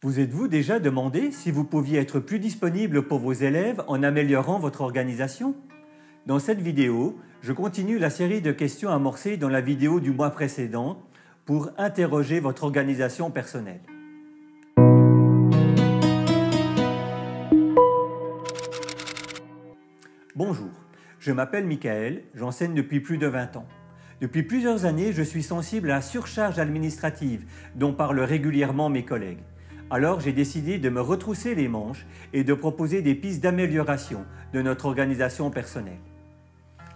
Vous êtes-vous déjà demandé si vous pouviez être plus disponible pour vos élèves en améliorant votre organisation? Dans cette vidéo, je continue la série de questions amorcées dans la vidéo du mois précédent pour interroger votre organisation personnelle. Bonjour, je m'appelle Michael, j'enseigne depuis plus de 20 ans. Depuis plusieurs années, je suis sensible à la surcharge administrative dont parlent régulièrement mes collègues. Alors j'ai décidé de me retrousser les manches et de proposer des pistes d'amélioration de notre organisation personnelle.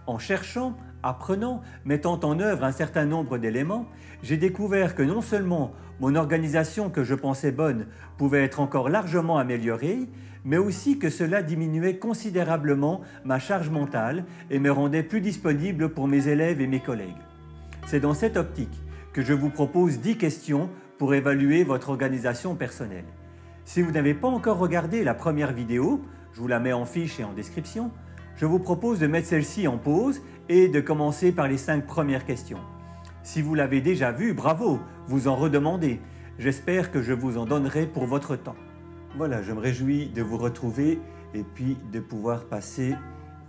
En cherchant, apprenant, mettant en œuvre un certain nombre d'éléments, j'ai découvert que non seulement mon organisation que je pensais bonne pouvait être encore largement améliorée, mais aussi que cela diminuait considérablement ma charge mentale et me rendait plus disponible pour mes élèves et mes collègues. C'est dans cette optique que je vous propose 10 questions pour évaluer votre organisation personnelle. Si vous n'avez pas encore regardé la première vidéo, je vous la mets en fiche et en description, je vous propose de mettre celle-ci en pause et de commencer par les 5 premières questions. Si vous l'avez déjà vue, bravo, vous en redemandez. J'espère que je vous en donnerai pour votre temps. Voilà, je me réjouis de vous retrouver et puis de pouvoir passer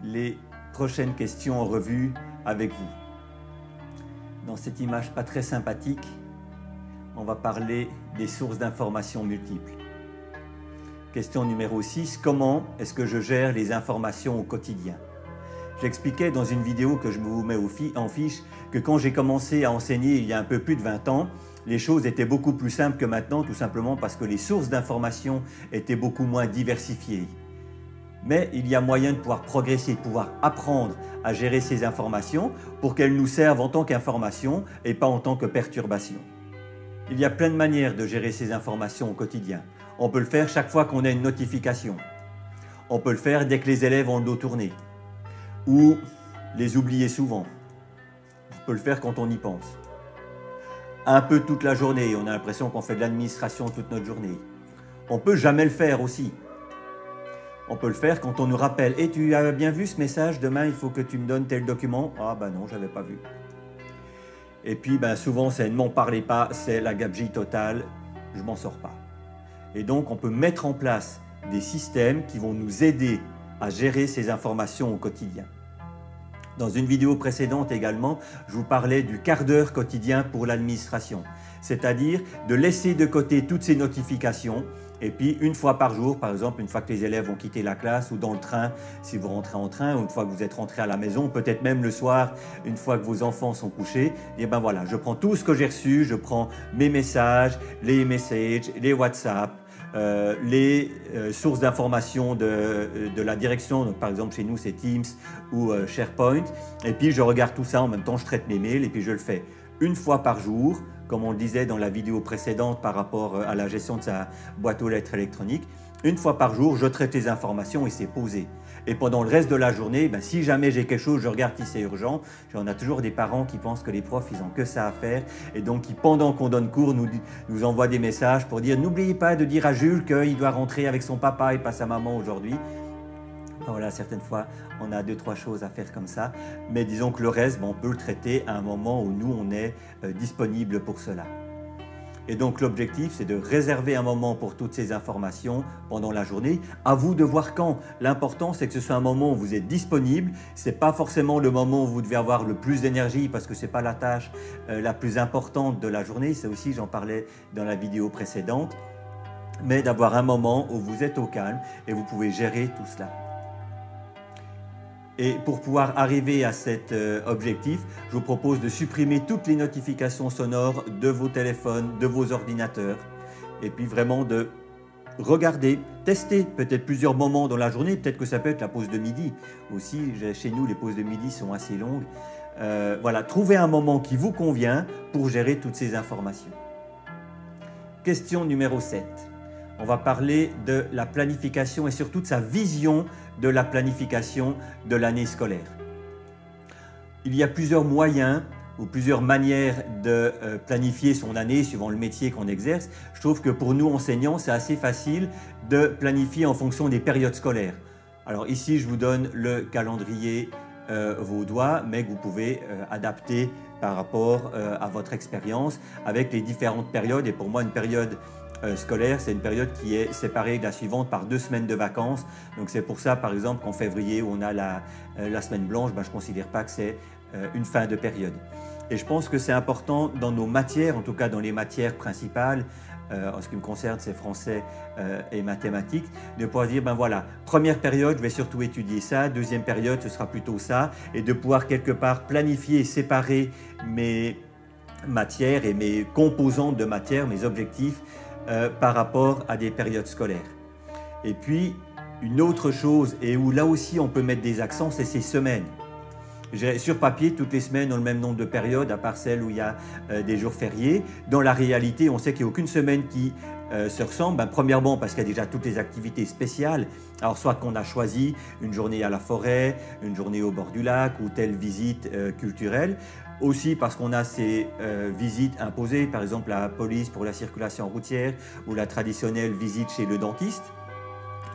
les prochaines questions en revue avec vous. Dans cette image pas très sympathique, on va parler des sources d'informations multiples. Question numéro 6, comment est-ce que je gère les informations au quotidien? J'expliquais dans une vidéo que je vous mets en fiche que quand j'ai commencé à enseigner il y a un peu plus de 20 ans, les choses étaient beaucoup plus simples que maintenant, tout simplement parce que les sources d'informations étaient beaucoup moins diversifiées. Mais il y a moyen de pouvoir progresser, de pouvoir apprendre à gérer ces informations pour qu'elles nous servent en tant qu'information et pas en tant que perturbation. Il y a plein de manières de gérer ces informations au quotidien. On peut le faire chaque fois qu'on a une notification. On peut le faire dès que les élèves ont le dos tourné. Ou les oublier souvent. On peut le faire quand on y pense. Un peu toute la journée, on a l'impression qu'on fait de l'administration toute notre journée. On peut jamais le faire aussi. On peut le faire quand on nous rappelle « Et tu as bien vu ce message, demain il faut que tu me donnes tel document ?» Ah ben non, j'avais pas vu. Et puis souvent c'est « Ne m'en parlez pas », c'est la gabegie totale, je m'en sors pas. Et donc on peut mettre en place des systèmes qui vont nous aider à gérer ces informations au quotidien. Dans une vidéo précédente également, je vous parlais du quart d'heure quotidien pour l'administration, c'est-à-dire de laisser de côté toutes ces notifications et puis une fois par jour, par exemple une fois que les élèves ont quitté la classe ou dans le train, si vous rentrez en train, ou une fois que vous êtes rentré à la maison, peut-être même le soir, une fois que vos enfants sont couchés, et ben voilà, je prends tout ce que j'ai reçu, je prends mes messages, les messages, les WhatsApp, les sources d'informations de la direction, donc par exemple chez nous c'est Teams ou SharePoint, et puis je regarde tout ça, en même temps je traite mes mails et puis je le fais une fois par jour, comme on le disait dans la vidéo précédente par rapport à la gestion de sa boîte aux lettres électronique. Une fois par jour, je traite les informations et c'est posé. Et pendant le reste de la journée, si jamais j'ai quelque chose, je regarde si c'est urgent. On a toujours des parents qui pensent que les profs, ils n'ont que ça à faire. Et donc, qui, pendant qu'on donne cours, nous envoient des messages pour dire « N'oubliez pas de dire à Jules qu'il doit rentrer avec son papa et pas sa maman aujourd'hui. » Voilà, certaines fois, on a 2-3 choses à faire comme ça. Mais disons que le reste, on peut le traiter à un moment où nous, on est disponible pour cela. Et donc l'objectif, c'est de réserver un moment pour toutes ces informations pendant la journée. À vous de voir quand. L'important, c'est que ce soit un moment où vous êtes disponible. Ce n'est pas forcément le moment où vous devez avoir le plus d'énergie parce que ce n'est pas la tâche la plus importante de la journée. C'est aussi, j'en parlais dans la vidéo précédente, mais d'avoir un moment où vous êtes au calme et vous pouvez gérer tout cela. Et pour pouvoir arriver à cet objectif, je vous propose de supprimer toutes les notifications sonores de vos téléphones, de vos ordinateurs. Et puis vraiment de regarder, tester peut-être plusieurs moments dans la journée. Peut-être que ça peut être la pause de midi. Aussi, chez nous, les pauses de midi sont assez longues. Voilà, trouvez un moment qui vous convient pour gérer toutes ces informations. Question numéro 7. On va parler de la planification et surtout de sa vision de la planification de l'année scolaire. Il y a plusieurs moyens ou plusieurs manières de planifier son année suivant le métier qu'on exerce. Je trouve que pour nous enseignants, c'est assez facile de planifier en fonction des périodes scolaires. Alors ici, je vous donne le calendrier vaudois, mais que vous pouvez adapter par rapport à votre expérience avec les différentes périodes. Et pour moi, une période scolaire, c'est une période qui est séparée de la suivante par 2 semaines de vacances. Donc c'est pour ça, par exemple, qu'en février, où on a la semaine blanche, je ne considère pas que c'est une fin de période. Et je pense que c'est important dans nos matières, en tout cas dans les matières principales, en ce qui me concerne, c'est français et mathématiques, de pouvoir dire, ben voilà, première période, je vais surtout étudier ça, deuxième période, ce sera plutôt ça, et de pouvoir quelque part planifier et séparer mes matières et mes composantes de matière, mes objectifs, par rapport à des périodes scolaires. Et puis, une autre chose, et où là aussi on peut mettre des accents, c'est ces semaines. Sur papier, toutes les semaines ont le même nombre de périodes, à part celles où il y a des jours fériés. Dans la réalité, on sait qu'il n'y a aucune semaine qui se ressemble. Ben, premièrement, parce qu'il y a déjà toutes les activités spéciales. Alors, soit qu'on a choisi une journée à la forêt, une journée au bord du lac ou telle visite culturelle. Aussi parce qu'on a ces visites imposées, par exemple la police pour la circulation routière ou la traditionnelle visite chez le dentiste.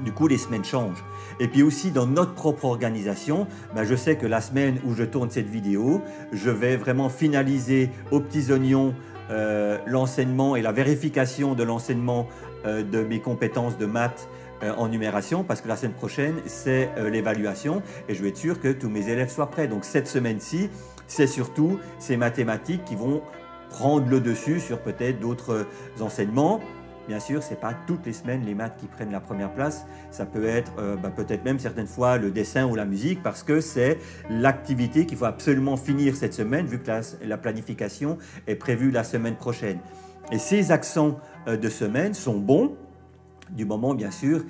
Du coup, les semaines changent. Et puis aussi, dans notre propre organisation, ben, je sais que la semaine où je tourne cette vidéo, je vais vraiment finaliser aux petits oignons l'enseignement et la vérification de l'enseignement de mes compétences de maths en numération, parce que la semaine prochaine, c'est l'évaluation et je vais être sûr que tous mes élèves soient prêts. Donc cette semaine-ci, c'est surtout ces mathématiques qui vont prendre le dessus sur peut-être d'autres enseignements. Bien sûr, ce n'est pas toutes les semaines les maths qui prennent la première place. Ça peut être peut-être même certaines fois le dessin ou la musique, parce que c'est l'activité qu'il faut absolument finir cette semaine, vu que la planification est prévue la semaine prochaine. Et ces accents de semaine sont bons, du moment bien sûr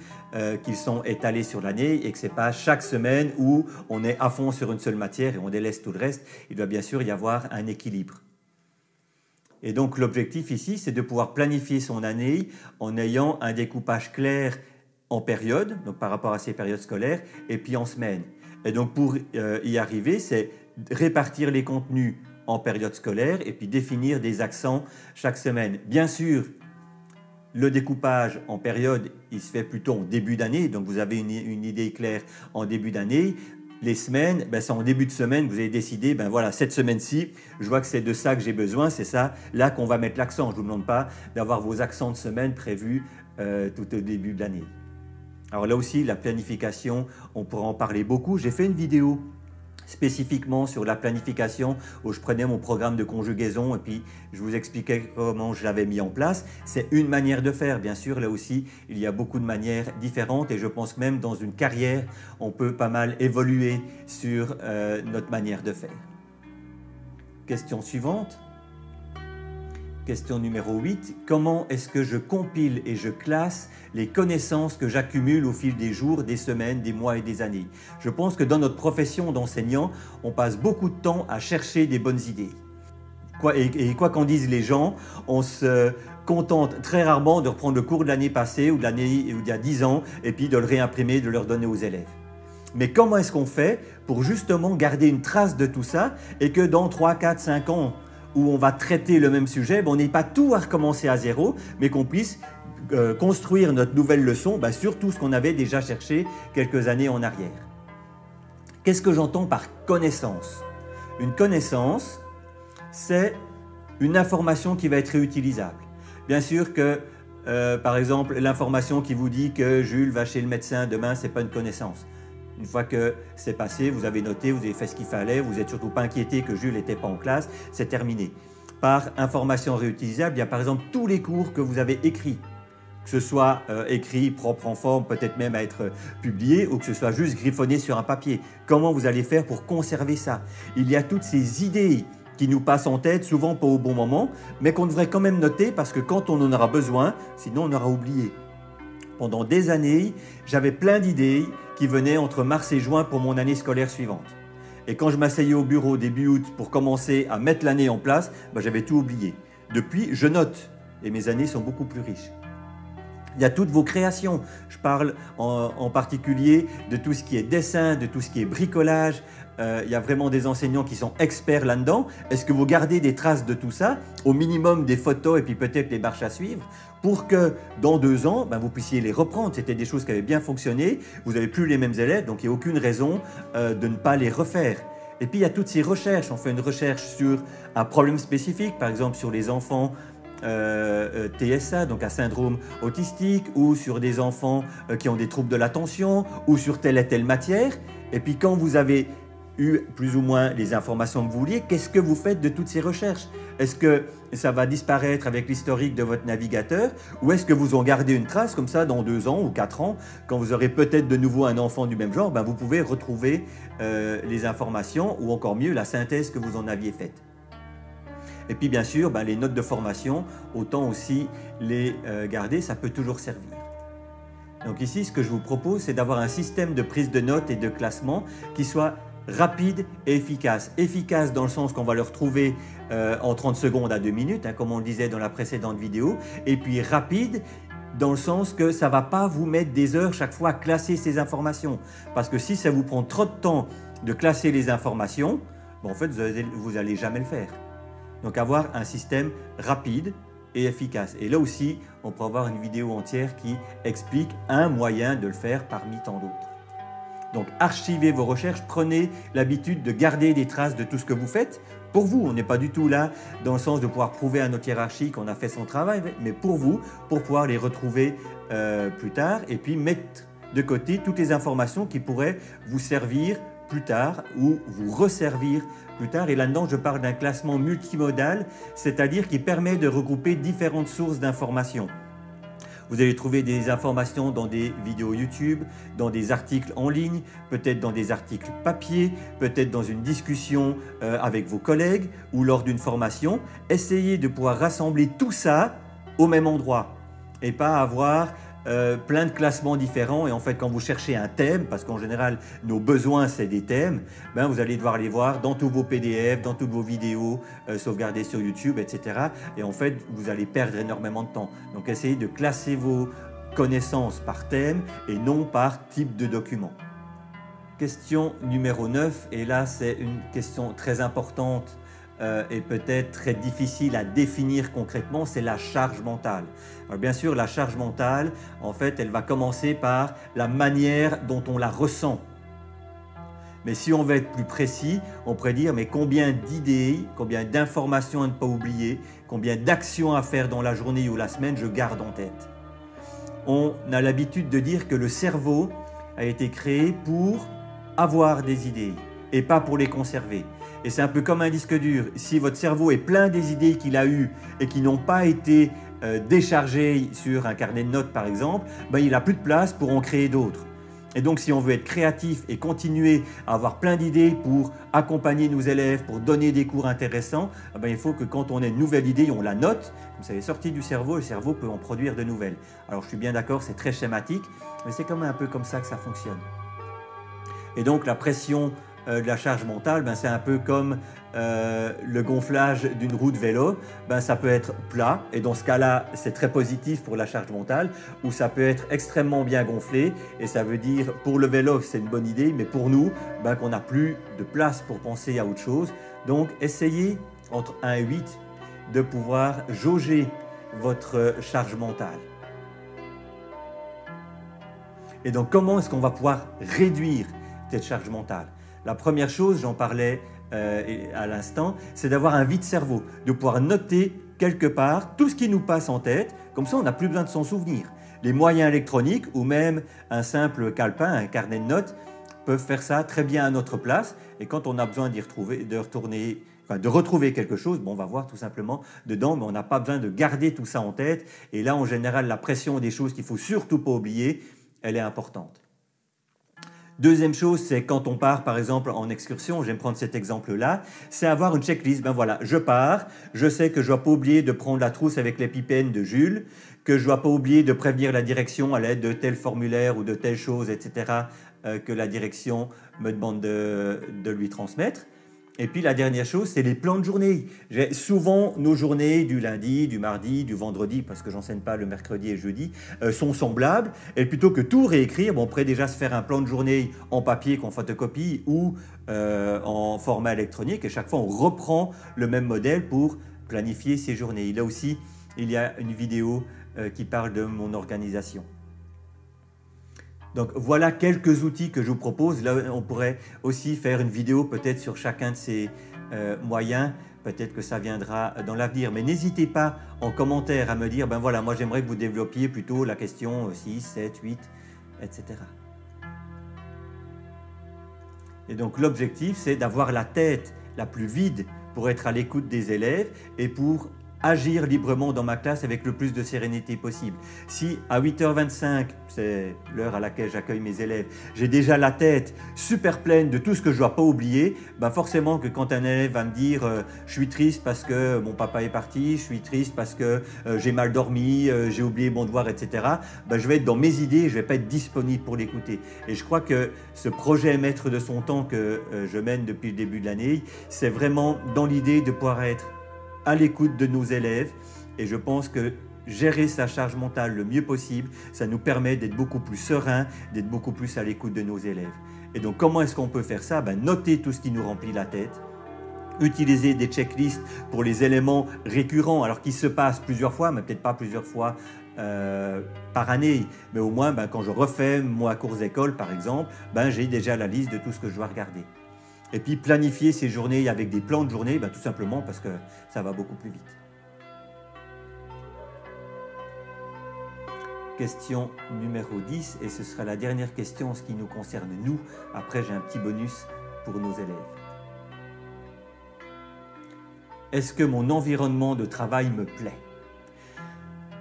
qu'ils sont étalés sur l'année et que ce n'est pas chaque semaine où on est à fond sur une seule matière et on délaisse tout le reste. Il doit bien sûr y avoir un équilibre. Et donc l'objectif ici, c'est de pouvoir planifier son année en ayant un découpage clair en périodes, donc par rapport à ces périodes scolaires, et puis en semaines. Et donc pour y arriver, c'est répartir les contenus en période scolaire et puis définir des accents chaque semaine. Bien sûr, le découpage en période, il se fait plutôt en début d'année, donc vous avez une idée claire en début d'année. Les semaines, ben c'est en début de semaine que vous avez décidé, ben voilà, cette semaine-ci, je vois que c'est de ça que j'ai besoin, c'est ça, là qu'on va mettre l'accent. Je ne vous demande pas d'avoir vos accents de semaine prévus tout au début de l'année. Alors là aussi, la planification, on pourra en parler beaucoup. J'ai fait une vidéo spécifiquement sur la planification où je prenais mon programme de conjugaison et puis je vous expliquais comment je l'avais mis en place. C'est une manière de faire, bien sûr. Là aussi, il y a beaucoup de manières différentes et je pense que même dans une carrière, on peut pas mal évoluer sur notre manière de faire. Question suivante. Question numéro 8. Comment est-ce que je compile et je classe les connaissances que j'accumule au fil des jours, des semaines, des mois et des années? Je pense que dans notre profession d'enseignant, on passe beaucoup de temps à chercher des bonnes idées. Quoi qu'en disent les gens, on se contente très rarement de reprendre le cours de l'année passée ou de l'année il y a 10 ans et puis de le réimprimer, de le redonner aux élèves. Mais comment est-ce qu'on fait pour justement garder une trace de tout ça et que dans 3, 4, 5 ans, où on va traiter le même sujet, on n'ait pas tout à recommencer à zéro, mais qu'on puisse construire notre nouvelle leçon sur tout ce qu'on avait déjà cherché quelques années en arrière. Qu'est-ce que j'entends par connaissance? Une connaissance, c'est une information qui va être réutilisable. Bien sûr que, par exemple, l'information qui vous dit que Jules va chez le médecin demain, ce n'est pas une connaissance. Une fois que c'est passé, vous avez noté, vous avez fait ce qu'il fallait, vous n'êtes surtout pas inquiété que Jules n'était pas en classe, c'est terminé. Par information réutilisable, il y a par exemple tous les cours que vous avez écrits, que ce soit écrit, propre en forme, peut-être même à être publié, ou que ce soit juste griffonné sur un papier. Comment vous allez faire pour conserver ça? Il y a toutes ces idées qui nous passent en tête, souvent pas au bon moment, mais qu'on devrait quand même noter parce que quand on en aura besoin, sinon on aura oublié. Pendant des années, j'avais plein d'idées qui venaient entre mars et juin pour mon année scolaire suivante. Et quand je m'asseyais au bureau début août pour commencer à mettre l'année en place, j'avais tout oublié. Depuis, je note et mes années sont beaucoup plus riches. Il y a toutes vos créations. Je parle en particulier de tout ce qui est dessin, de tout ce qui est bricolage. Il y a vraiment des enseignants qui sont experts là-dedans. Est-ce que vous gardez des traces de tout ça, au minimum des photos et puis peut-être les marches à suivre, pour que dans 2 ans, vous puissiez les reprendre? C'était des choses qui avaient bien fonctionné, vous n'avez plus les mêmes élèves, donc il n'y a aucune raison de ne pas les refaire. Et puis il y a toutes ces recherches. On fait une recherche sur un problème spécifique, par exemple sur les enfants TSA, donc à syndrome autistique, ou sur des enfants qui ont des troubles de l'attention, ou sur telle et telle matière. Et puis quand vous avez eu plus ou moins les informations que vous vouliez, qu'est-ce que vous faites de toutes ces recherches? Est-ce que ça va disparaître avec l'historique de votre navigateur, ou est-ce que vous en gardez une trace comme ça dans 2 ans ou 4 ans, quand vous aurez peut-être de nouveau un enfant du même genre, ben vous pouvez retrouver les informations, ou encore mieux la synthèse que vous en aviez faite. Et puis bien sûr, ben, les notes de formation, autant aussi les garder, ça peut toujours servir. Donc ici, ce que je vous propose, c'est d'avoir un système de prise de notes et de classement qui soit rapide et efficace. Efficace dans le sens qu'on va le retrouver en 30 secondes à 2 minutes, hein, comme on le disait dans la précédente vidéo. Et puis rapide dans le sens que ça ne va pas vous mettre des heures chaque fois à classer ces informations. Parce que si ça vous prend trop de temps de classer les informations, ben en fait, vous n'allez jamais le faire. Donc avoir un système rapide et efficace. Et là aussi, on peut avoir une vidéo entière qui explique un moyen de le faire parmi tant d'autres. Donc archivez vos recherches, prenez l'habitude de garder des traces de tout ce que vous faites. Pour vous, on n'est pas du tout là dans le sens de pouvoir prouver à notre hiérarchie qu'on a fait son travail, mais pour vous, pour pouvoir les retrouver plus tard et puis mettre de côté toutes les informations qui pourraient vous servir plus tard ou vous resservir plus tard. Et là-dedans, je parle d'un classement multimodal, c'est-à-dire qui permet de regrouper différentes sources d'informations. Vous allez trouver des informations dans des vidéos YouTube, dans des articles en ligne, peut-être dans des articles papier, peut-être dans une discussion avec vos collègues ou lors d'une formation. Essayez de pouvoir rassembler tout ça au même endroit et pas avoir plein de classements différents. Et en fait, quand vous cherchez un thème, parce qu'en général, nos besoins, c'est des thèmes, ben, vous allez devoir les voir dans tous vos PDF, dans toutes vos vidéos sauvegardées sur YouTube, etc. Et en fait, vous allez perdre énormément de temps. Donc, essayez de classer vos connaissances par thème et non par type de document. Question numéro 9, et là, c'est une question très importante et peut-être très difficile à définir concrètement, c'est la charge mentale. Alors bien sûr, la charge mentale, en fait, elle va commencer par la manière dont on la ressent. Mais si on veut être plus précis, on pourrait dire mais combien d'idées, combien d'informations à ne pas oublier, combien d'actions à faire dans la journée ou la semaine je garde en tête. On a l'habitude de dire que le cerveau a été créé pour avoir des idées et pas pour les conserver. Et c'est un peu comme un disque dur. Si votre cerveau est plein des idées qu'il a eues et qui n'ont pas été déchargées sur un carnet de notes par exemple, ben, il n'a plus de place pour en créer d'autres. Et donc si on veut être créatif et continuer à avoir plein d'idées pour accompagner nos élèves, pour donner des cours intéressants, ben, il faut que quand on a une nouvelle idée, on la note. Comme ça est sorti du cerveau, le cerveau peut en produire de nouvelles. Alors je suis bien d'accord, c'est très schématique, mais c'est quand même un peu comme ça que ça fonctionne. Et donc la pression de la charge mentale, ben, c'est un peu comme le gonflage d'une roue de vélo. Ben, ça peut être plat et dans ce cas-là, c'est très positif pour la charge mentale, ou ça peut être extrêmement bien gonflé et ça veut dire pour le vélo c'est une bonne idée, mais pour nous, ben, qu'on n'a plus de place pour penser à autre chose. Donc essayez entre 1 et 8 de pouvoir jauger votre charge mentale. Et donc comment est-ce qu'on va pouvoir réduire cette charge mentale? La première chose, j'en parlais à l'instant, c'est d'avoir un vide-cerveau, de pouvoir noter quelque part tout ce qui nous passe en tête, comme ça on n'a plus besoin de s'en souvenir. Les moyens électroniques ou même un simple calepin, un carnet de notes, peuvent faire ça très bien à notre place et quand on a besoin de retrouver quelque chose, bon, on va voir tout simplement dedans, mais on n'a pas besoin de garder tout ça en tête et là en général la pression des choses qu'il ne faut surtout pas oublier, elle est importante. Deuxième chose, c'est quand on part par exemple en excursion, j'aime prendre cet exemple-là, c'est avoir une checklist. Ben voilà, je pars, je sais que je ne dois pas oublier de prendre la trousse avec l'épipène de Jules, que je ne dois pas oublier de prévenir la direction à l'aide de tel formulaire ou de telle chose, etc., que la direction me demande de lui transmettre. Et puis la dernière chose, c'est les plans de journée. J'ai souvent nos journées du lundi, du mardi, du vendredi, parce que j'enseigne pas le mercredi et jeudi, sont semblables. Et plutôt que tout réécrire, bon, on pourrait déjà se faire un plan de journée en papier qu'on photocopie ou en format électronique. Et chaque fois, on reprend le même modèle pour planifier ses journées. Là aussi, il y a une vidéo qui parle de mon organisation. Donc voilà quelques outils que je vous propose. Là, on pourrait aussi faire une vidéo peut-être sur chacun de ces moyens peut-être que ça viendra dans l'avenir. Mais n'hésitez pas en commentaire à me dire, ben voilà, moi j'aimerais que vous développiez plutôt la question 6, 7, 8, etc. Et donc l'objectif, c'est d'avoir la tête la plus vide pour être à l'écoute des élèves et pour agir librement dans ma classe avec le plus de sérénité possible. Si à 8h25, c'est l'heure à laquelle j'accueille mes élèves, j'ai déjà la tête super pleine de tout ce que je ne dois pas oublier, ben forcément que quand un élève va me dire je suis triste parce que mon papa est parti, je suis triste parce que j'ai mal dormi, j'ai oublié mon devoir, etc., ben je vais être dans mes idées, je ne vais pas être disponible pour l'écouter. Et je crois que ce projet maître de son temps que je mène depuis le début de l'année, c'est vraiment dans l'idée de pouvoir être à l'écoute de nos élèves, et je pense que gérer sa charge mentale le mieux possible, ça nous permet d'être beaucoup plus serein, d'être beaucoup plus à l'écoute de nos élèves. Et donc comment est-ce qu'on peut faire ça? Noter tout ce qui nous remplit la tête, utiliser des checklists pour les éléments récurrents, alors qu'ils se passent plusieurs fois, mais peut-être pas plusieurs fois par année, mais au moins quand je refais moi cours d'école par exemple, j'ai déjà la liste de tout ce que je dois regarder. Et puis planifier ces journées avec des plans de journée, tout simplement parce que ça va beaucoup plus vite. Question numéro 10, et ce sera la dernière question en ce qui nous concerne nous. Après, j'ai un petit bonus pour nos élèves. Est-ce que mon environnement de travail me plaît?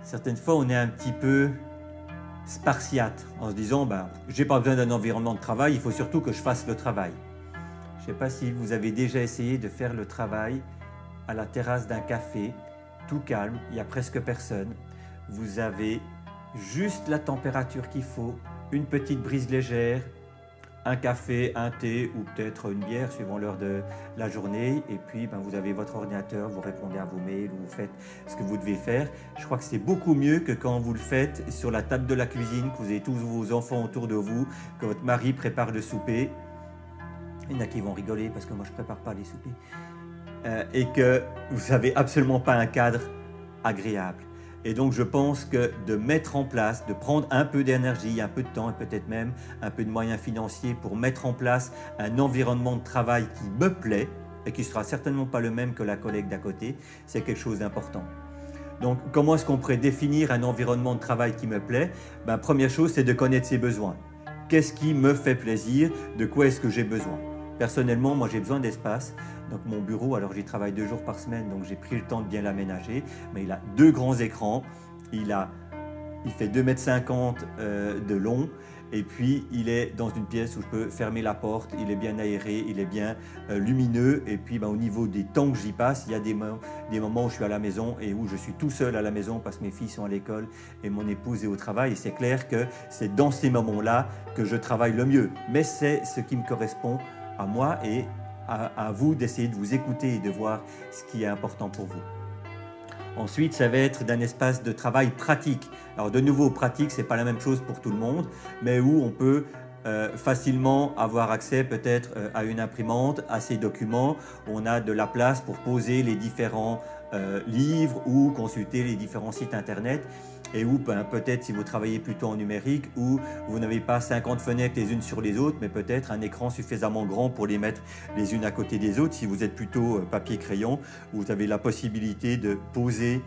Certaines fois, on est un petit peu spartiate en se disant j'ai pas besoin d'un environnement de travail, il faut surtout que je fasse le travail. Je ne sais pas si vous avez déjà essayé de faire le travail à la terrasse d'un café, tout calme, il n'y a presque personne. Vous avez juste la température qu'il faut, une petite brise légère, un café, un thé ou peut-être une bière suivant l'heure de la journée. Et puis vous avez votre ordinateur, vous répondez à vos mails ou vous faites ce que vous devez faire. Je crois que c'est beaucoup mieux que quand vous le faites sur la table de la cuisine, que vous avez tous vos enfants autour de vous, que votre mari prépare le souper. Il y en a qui vont rigoler parce que moi je ne prépare pas les soupers. Et que vous n'avez absolument pas un cadre agréable. Et donc je pense que de mettre en place, de prendre un peu d'énergie, un peu de temps et peut-être même un peu de moyens financiers pour mettre en place un environnement de travail qui me plaît et qui ne sera certainement pas le même que la collègue d'à côté, c'est quelque chose d'important. Donc comment est-ce qu'on pourrait définir un environnement de travail qui me plaît? Première chose, c'est de connaître ses besoins. Qu'est-ce qui me fait plaisir? De quoi est-ce que j'ai besoin? Personnellement, moi j'ai besoin d'espace. Donc mon bureau, alors j'y travaille 2 jours par semaine, donc j'ai pris le temps de bien l'aménager. Mais il a 2 grands écrans, il fait 2,50 m de long, et puis il est dans une pièce où je peux fermer la porte, il est bien aéré, il est bien lumineux. Et puis au niveau des temps que j'y passe, il y a des moments où je suis à la maison et où je suis tout seul à la maison parce que mes filles sont à l'école et mon épouse est au travail. Et c'est clair que c'est dans ces moments-là que je travaille le mieux. Mais c'est ce qui me correspond à moi et à vous d'essayer de vous écouter et de voir ce qui est important pour vous. Ensuite, ça va être d'un espace de travail pratique. Alors de nouveau, pratique, ce n'est pas la même chose pour tout le monde, mais où on peut facilement avoir accès peut-être à une imprimante, à ces documents, où on a de la place pour poser les différents livres ou consulter les différents sites internet. Et où peut-être si vous travaillez plutôt en numérique, où vous n'avez pas 50 fenêtres les unes sur les autres, mais peut-être un écran suffisamment grand pour les mettre les unes à côté des autres. Si vous êtes plutôt papier-crayon, vous avez la possibilité de poser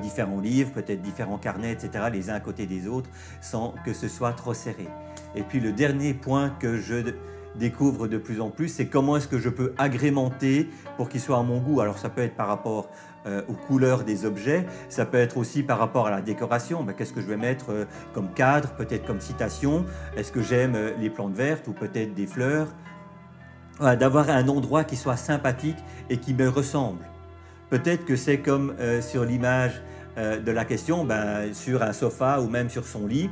différents livres, peut-être différents carnets, etc., les uns à côté des autres, sans que ce soit trop serré. Et puis le dernier point que je découvre de plus en plus, c'est comment est-ce que je peux agrémenter pour qu'il soit à mon goût. Alors ça peut être par rapport aux couleurs des objets, ça peut être aussi par rapport à la décoration. Qu'est-ce que je vais mettre comme cadre, peut-être comme citation? Est-ce que j'aime les plantes vertes ou peut-être des fleurs? D'avoir un endroit qui soit sympathique et qui me ressemble. Peut-être que c'est comme sur l'image de la question, sur un sofa ou même sur son lit,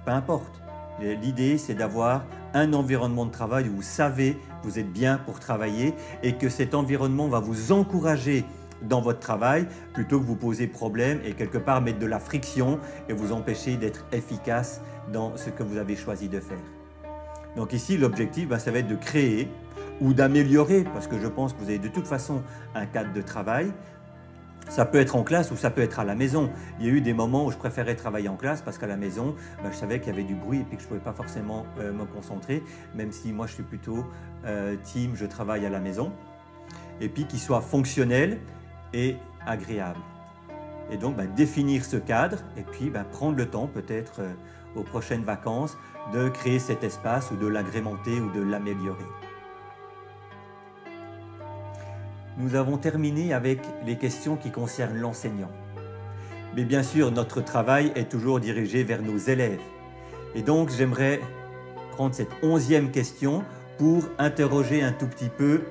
peu importe. L'idée, c'est d'avoir un environnement de travail où vous savez que vous êtes bien pour travailler et que cet environnement va vous encourager dans votre travail plutôt que vous poser problème et quelque part mettre de la friction et vous empêcher d'être efficace dans ce que vous avez choisi de faire. Donc ici, l'objectif, ça va être de créer ou d'améliorer, parce que je pense que vous avez de toute façon un cadre de travail. Ça peut être en classe ou ça peut être à la maison. Il y a eu des moments où je préférais travailler en classe parce qu'à la maison, je savais qu'il y avait du bruit et puis que je ne pouvais pas forcément me concentrer, même si moi je suis plutôt team, je travaille à la maison. et puis qui soit fonctionnel et agréable. Et donc définir ce cadre et puis prendre le temps peut-être aux prochaines vacances de créer cet espace ou de l'agrémenter ou de l'améliorer. Nous avons terminé avec les questions qui concernent l'enseignant. Mais bien sûr, notre travail est toujours dirigé vers nos élèves. Et donc, j'aimerais prendre cette 11e question pour interroger un tout petit peu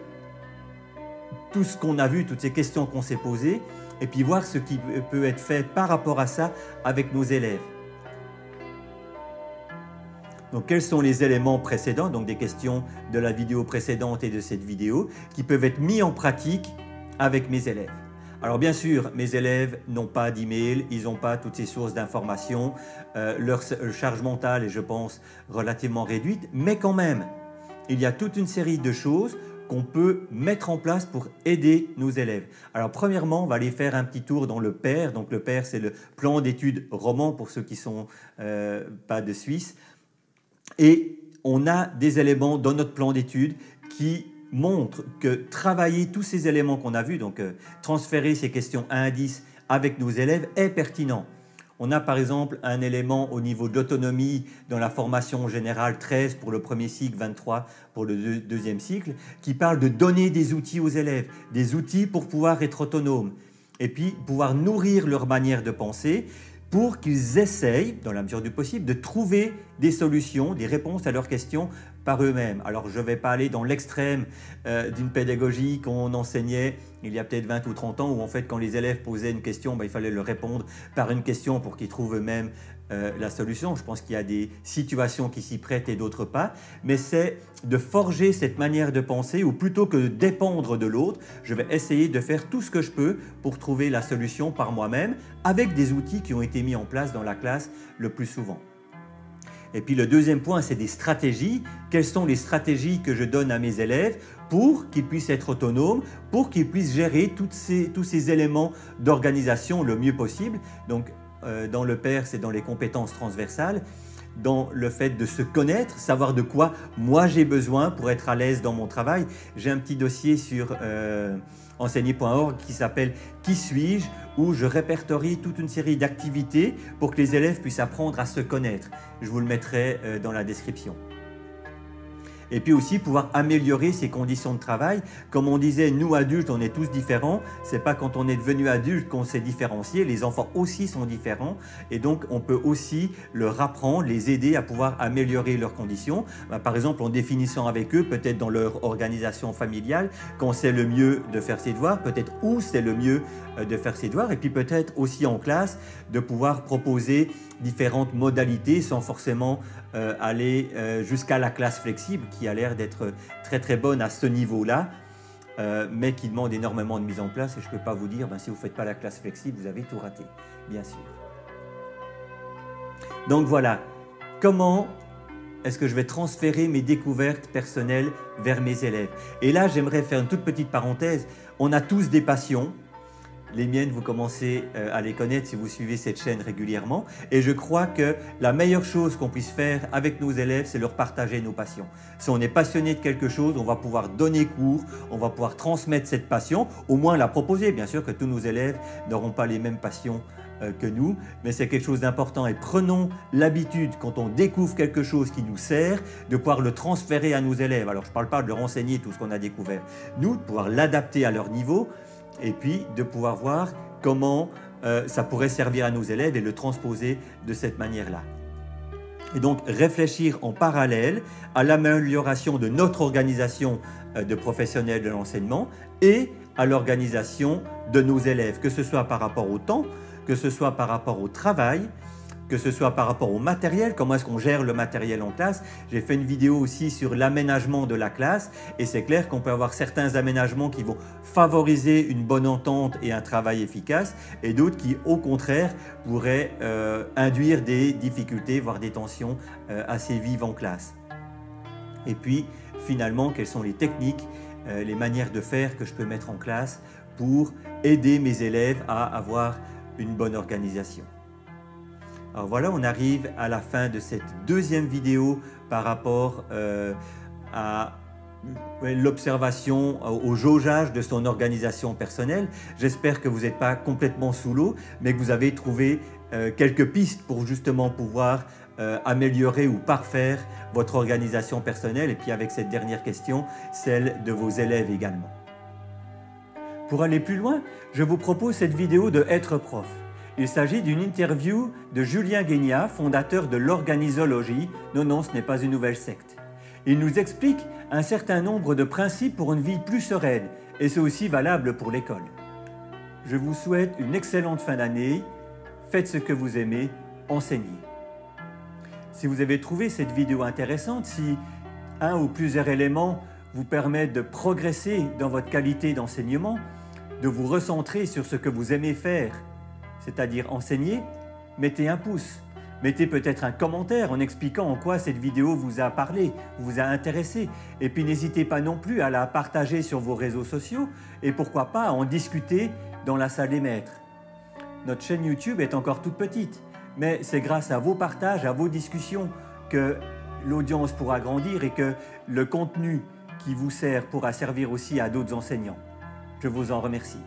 tout ce qu'on a vu, toutes ces questions qu'on s'est posées, et puis voir ce qui peut être fait par rapport à ça avec nos élèves. Donc, quels sont les éléments précédents, donc des questions de la vidéo précédente et de cette vidéo, qui peuvent être mis en pratique avec mes élèves? Alors bien sûr, mes élèves n'ont pas d'email, ils n'ont pas toutes ces sources d'informations, leur charge mentale est, je pense, relativement réduite, mais quand même, il y a toute une série de choses qu'on peut mettre en place pour aider nos élèves. Alors premièrement, on va aller faire un petit tour dans le PER. Donc le PER, c'est le plan d'études roman pour ceux qui ne sont pas de Suisse. Et on a des éléments dans notre plan d'études qui montrent que travailler tous ces éléments qu'on a vus, donc transférer ces questions 1 à 10 avec nos élèves est pertinent. On a par exemple un élément au niveau de l'autonomie dans la formation générale 13 pour le premier cycle, 23 pour le deuxième cycle, qui parle de donner des outils aux élèves, des outils pour pouvoir être autonomes et puis pouvoir nourrir leur manière de penser pour qu'ils essayent, dans la mesure du possible, de trouver des solutions, des réponses à leurs questions par eux-mêmes. Alors je ne vais pas aller dans l'extrême d'une pédagogie qu'on enseignait il y a peut-être 20 ou 30 ans, où en fait quand les élèves posaient une question, il fallait leur répondre par une question pour qu'ils trouvent eux-mêmes la solution. Je pense qu'il y a des situations qui s'y prêtent et d'autres pas, mais c'est de forger cette manière de penser où plutôt que de dépendre de l'autre, je vais essayer de faire tout ce que je peux pour trouver la solution par moi-même avec des outils qui ont été mis en place dans la classe le plus souvent. Et puis le deuxième point, c'est des stratégies. Quelles sont les stratégies que je donne à mes élèves pour qu'ils puissent être autonomes, pour qu'ils puissent gérer tous ces éléments d'organisation le mieux possible. Donc dans le PER, c'est dans les compétences transversales, dans le fait de se connaître, savoir de quoi moi j'ai besoin pour être à l'aise dans mon travail. J'ai un petit dossier sur enseigner.org qui s'appelle « Qui suis-je ?», où je répertorie toute une série d'activités pour que les élèves puissent apprendre à se connaître. Je vous le mettrai dans la description. Et puis aussi pouvoir améliorer ses conditions de travail. Comme on disait, nous adultes, on est tous différents. Ce n'est pas quand on est devenu adulte qu'on s'est différencié. Les enfants aussi sont différents. Et donc, on peut aussi leur apprendre, les aider à pouvoir améliorer leurs conditions. Par exemple, en définissant avec eux, peut-être dans leur organisation familiale, quand c'est le mieux de faire ses devoirs, peut-être où c'est le mieux de faire ses devoirs. Et puis peut-être aussi en classe, de pouvoir proposer différentes modalités sans forcément aller jusqu'à la classe flexible qui a l'air d'être très très bonne à ce niveau-là, mais qui demande énormément de mise en place. Et je ne peux pas vous dire, si vous ne faites pas la classe flexible, vous avez tout raté, bien sûr. Donc voilà, comment est-ce que je vais transférer mes découvertes personnelles vers mes élèves? Et là, j'aimerais faire une toute petite parenthèse. On a tous des passions. Les miennes, vous commencez à les connaître si vous suivez cette chaîne régulièrement. Et je crois que la meilleure chose qu'on puisse faire avec nos élèves, c'est leur partager nos passions. Si on est passionné de quelque chose, on va pouvoir donner cours, on va pouvoir transmettre cette passion, au moins la proposer. Bien sûr que tous nos élèves n'auront pas les mêmes passions que nous, mais c'est quelque chose d'important. Et prenons l'habitude, quand on découvre quelque chose qui nous sert, de pouvoir le transférer à nos élèves. Alors je ne parle pas de leur enseigner tout ce qu'on a découvert. Nous, de pouvoir l'adapter à leur niveau, et puis de pouvoir voir comment ça pourrait servir à nos élèves et le transposer de cette manière-là. Et donc réfléchir en parallèle à l'amélioration de notre organisation de professionnels de l'enseignement et à l'organisation de nos élèves, que ce soit par rapport au temps, que ce soit par rapport au travail, que ce soit par rapport au matériel, comment est-ce qu'on gère le matériel en classe. J'ai fait une vidéo aussi sur l'aménagement de la classe et c'est clair qu'on peut avoir certains aménagements qui vont favoriser une bonne entente et un travail efficace et d'autres qui, au contraire, pourraient induire des difficultés, voire des tensions assez vives en classe. Et puis, finalement, quelles sont les techniques, les manières de faire que je peux mettre en classe pour aider mes élèves à avoir une bonne organisation. Alors voilà, on arrive à la fin de cette deuxième vidéo par rapport à l'observation, au jaugeage de son organisation personnelle. J'espère que vous n'êtes pas complètement sous l'eau, mais que vous avez trouvé quelques pistes pour justement pouvoir améliorer ou parfaire votre organisation personnelle. Et puis avec cette dernière question, celle de vos élèves également. Pour aller plus loin, je vous propose cette vidéo de Être prof. Il s'agit d'une interview de Julien Guéniat, fondateur de l'organisologie. Non, ce n'est pas une nouvelle secte. Il nous explique un certain nombre de principes pour une vie plus sereine, et c'est aussi valable pour l'école. Je vous souhaite une excellente fin d'année. Faites ce que vous aimez, enseignez. Si vous avez trouvé cette vidéo intéressante, si un ou plusieurs éléments vous permettent de progresser dans votre qualité d'enseignement, de vous recentrer sur ce que vous aimez faire, c'est-à-dire enseigner, mettez un pouce. Mettez peut-être un commentaire en expliquant en quoi cette vidéo vous a parlé, vous a intéressé. Et puis n'hésitez pas non plus à la partager sur vos réseaux sociaux et pourquoi pas à en discuter dans la salle des maîtres. Notre chaîne YouTube est encore toute petite, mais c'est grâce à vos partages, à vos discussions que l'audience pourra grandir et que le contenu qui vous sert pourra servir aussi à d'autres enseignants. Je vous en remercie.